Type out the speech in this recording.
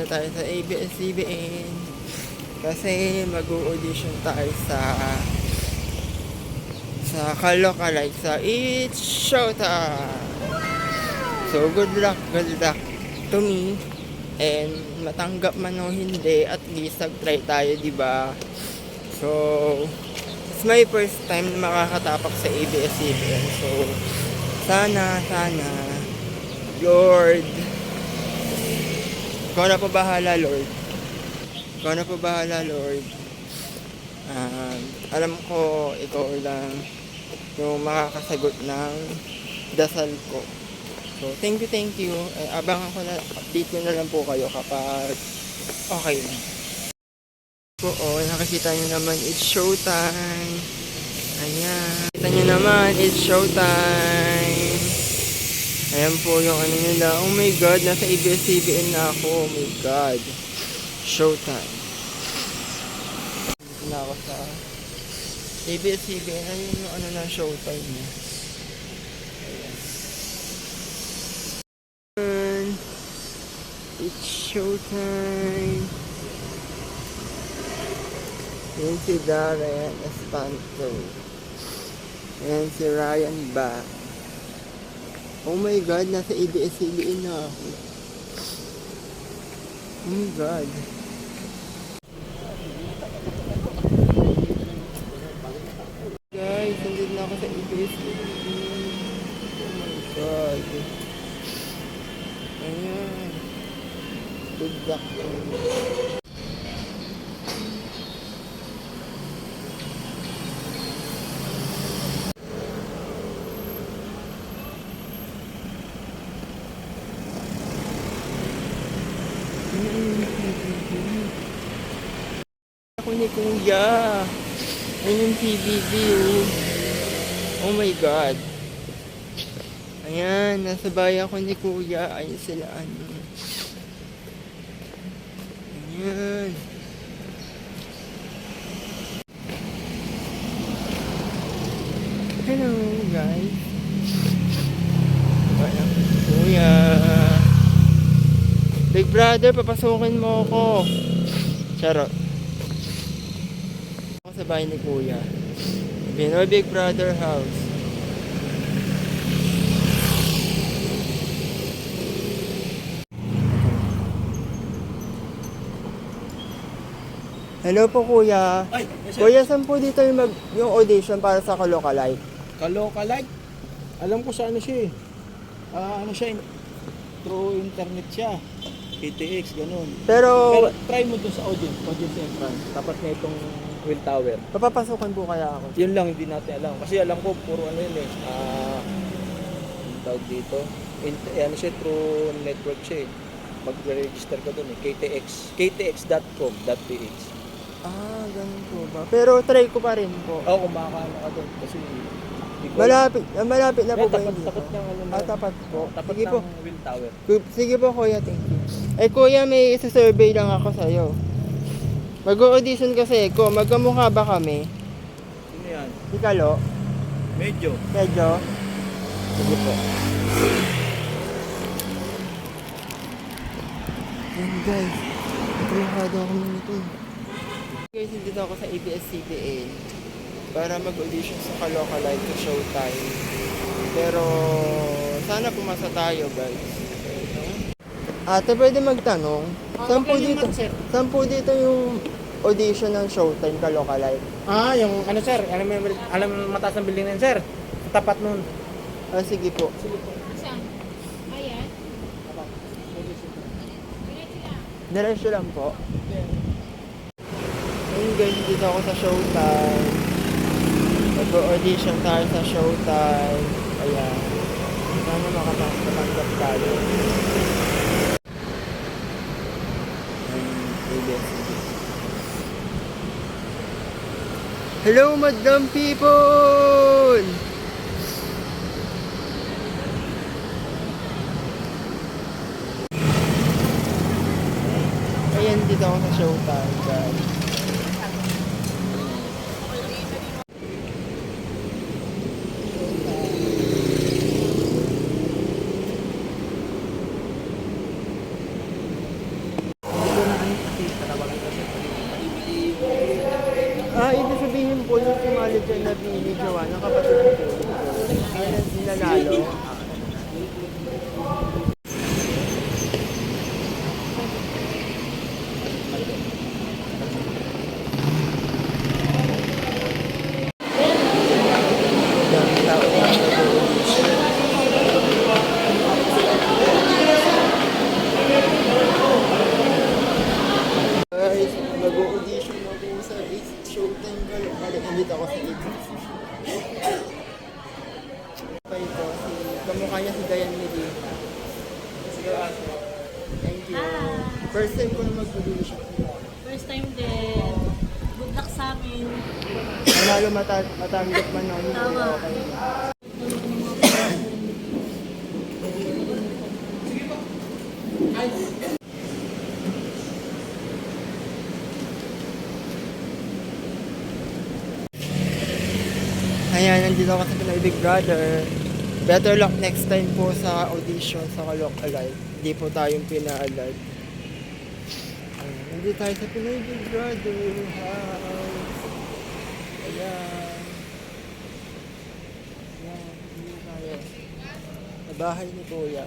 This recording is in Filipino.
na tayo sa ABS-CBN kasi mag-audition tayo sa Kalokalike sa It's Showtime. So good luck to me, and matanggap man o hindi, at least nag-try tayo, diba? So it's my first time na makakatapak sa ABS-CBN. So sana Lord, ikaw na po bahala, Lord. Ikaw na po bahala, Lord. Alam ko, ikaw lang yung makakasagot ng dasal ko. So, thank you. Abangan ko na, update ko na lang po kayo kapag okay na. Nakikita nyo naman, it's showtime. Ayan. Nakikita nyo naman, it's showtime. Ayan po yung ano nila. Oh my God, nasa ABS-CBN na ako. Oh my God. Showtime. Dito na ako sa ABS-CBN. Ayun yung ano na showtime niya. Ayan. It's showtime. Ayan si Darren Espanto. Ayan si Ryan Ba. Oh my God, nasa ABS-CBN na ako. Oh my God. Guys, nandito na ako sa ABS-CBN. Oh my God. Ayan. Good luck. Ako ni Kuya. Ayun yung PBB. Oh my God. Ayan, nasa bahay ako ni Kuya. Ayun sila ano. Ayan. Hello guys. Ayan, Kuya. Big brother, papasukin mo ako. Charot. Ako sa bahay ni Kuya. Pinoy Big Brother house. Hello po Kuya. Ay, yes, sir. Kuya, saan po dito yung audition para sa Kalokalike? Kalokalike. Alam ko sa ano siya eh. Ano siya, through internet siya. KTX, ganun. Pero Try mo dun sa audience entrance. Tapat na itong Will Tower. papapasukan po kaya ako. Yun lang, hindi natin alam. Kasi alam ko, puro ano yun eh. Yung tawag dito. Ano siya, through network siya eh. Mag-register ka dun eh. ktx.com.ph. Ganun po ba? Pero try ko pa rin po. Oo, kung makakaano ka dun. Kasi Malapit na po ba yun dito? tapat ng ano na. Tapat po. Tapat Sige ng po. Will Tower. Sige po Kuya, thank you. Kuya, may isa-survey lang ako sa'yo. Mag-audition kasi ko, magkamukha ba kami? Sino yan? Si Kalo? Medyo. Medyo? Sige po. Ayan guys, natrihado ako nito. Guys, dito ako sa ABS-CBN para mag-audition sa Kalokalike sa Showtime. Pero sana pumasa tayo guys. Ate, pwede magtanong? Saan po dito yung audition ng Showtime Kalokalike? Yung ano sir, alam mataas ng building na yun sir. Sa tapat nun. Sige po. Saan? Ayan. Diretso lang po. Ayun guys, dito ako sa Showtime. Mag-audition tayo sa Showtime. Ayan. Sana makatanggap tayo. Hello, madam people! Ayan, dito ako sa Showtime, guys. ibig sabihin po yung sumali dyan na Billy Joanna, kapatid ng po. Kaya sinanalo. Dami tao na nag-audition. Guys, nag-audition ako sa Showtime Girl. Balik ako sa ABC. Pa ito, kamukha niya si Dayan Mili. Thank you. First time ko na mag-audition. First time din. Good luck sa amin. Manalo matanggap man ako. Tama. Okay. Ayan, nandito ako sa Pinoy Big Brother. Better luck next time po sa audition sa Kalok Alive. Hindi po tayong pinaalad. Ayan, nandito tayo sa Pinoy Big Brother house. Ayan. Ayan, nandito tayo. Sa bahay ni Kuya.